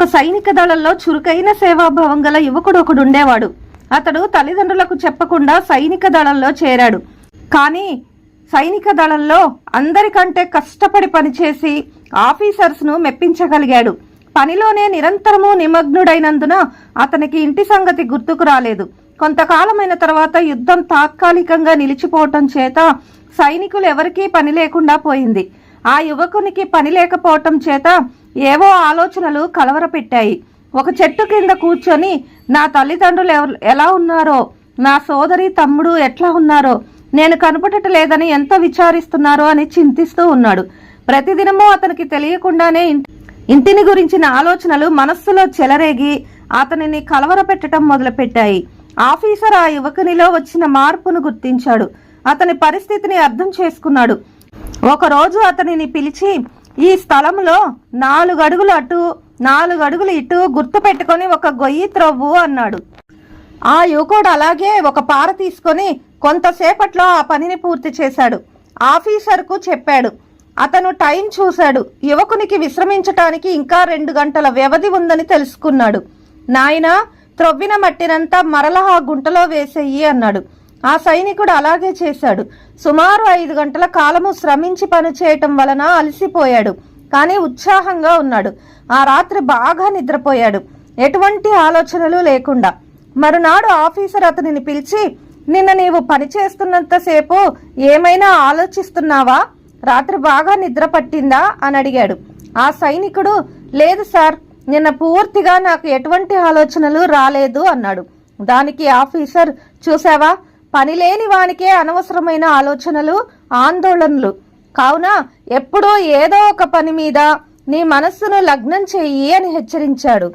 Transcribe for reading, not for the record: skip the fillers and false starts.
ఒక సైనిక దళంలో చురుకైన సేవాభావం గల యువకుడు ఒకడుండేవాడు. అతడు తల్లిదండ్రులకు చెప్పకుండా సైనిక దళంలో చేరాడు. కానీ సైనిక దళంలో అందరికంటే కష్టపడి పనిచేసి ఆఫీసర్స్ను మెప్పించగలిగాడు. పనిలోనే నిరంతరము నిమగ్నుడైనందున అతనికి ఇంటి సంగతి గుర్తుకు రాలేదు. కొంతకాలమైన తర్వాత యుద్ధం తాత్కాలికంగా నిలిచిపోవటం చేత సైనికులు ఎవరికీ పని లేకుండా పోయింది. ఆ యువకునికి పని లేకపోవటం చేత ఏవో ఆలోచనలు కలవరపెట్టాయి. ఒక చెట్టు కింద కూర్చొని నా తల్లిదండ్రులు ఎలా ఉన్నారో, నా సోదరి తమ్ముడు ఎట్లా ఉన్నారో, నేను కనపడటలేదని ఎంత విచారిస్తున్నారో అని చింతిస్తూ ఉన్నాడు. ప్రతిదినమూ అతనికి తెలియకుండానే ఇంటిని గురించిన ఆలోచనలు మనస్సులో చెలరేగి అతనిని కలవరపెట్టడం మొదలుపెట్టాయి. ఆఫీసర్ ఆ యువకునిలో వచ్చిన మార్పును గుర్తించాడు. అతని పరిస్థితిని అర్థం చేసుకున్నాడు. ఒకరోజు అతనిని పిలిచి, ఈ స్థలంలో 4 అడుగులు అటు 4 అడుగులు ఇటు గుర్తు పెట్టుకొని ఒక గొయ్యి త్రవ్వు అన్నాడు. ఆ యువకుడు అలాగే ఒక పార తీసుకొని కొంతసేపట్లో ఆ పనిని పూర్తి చేశాడు. ఆఫీసర్కు చెప్పాడు. అతను టైం చూశాడు. యువకునికి విశ్రమించటానికి ఇంకా 2 గంటల వ్యవధి ఉందని తెలుసుకున్నాడు. నాయనా, త్రవ్విన మట్టినంతా మరలా ఆ గుంటలో వేసేయి అన్నాడు. ఆ సైనికుడు అలాగే చేశాడు. సుమారు 5 గంటల కాలము శ్రమించి పనిచేయటం వలన అలసిపోయాడు. కానీ ఉత్సాహంగా ఉన్నాడు. ఆ రాత్రి బాగా నిద్రపోయాడు, ఎటువంటి ఆలోచనలు లేకుండా. మరునాడు ఆఫీసర్ అతనిని పిలిచి, నిన్న నీవు పనిచేస్తున్నంతసేపు ఏమైనా ఆలోచిస్తున్నావా? రాత్రి బాగా నిద్ర పట్టిందా అని అడిగాడు. ఆ సైనికుడు, లేదు సార్, నిన్న పూర్తిగా నాకు ఎటువంటి ఆలోచనలు రాలేదు అన్నాడు. దానికి ఆఫీసర్, చూసావా, పనిలేని వానికే అనవసరమైన ఆలోచనలు, ఆందోళనలు. కావున ఎప్పుడూ ఏదో ఒక పని మీద నీ మనస్సును లగ్నం చెయ్యి అని హెచ్చరించాడు.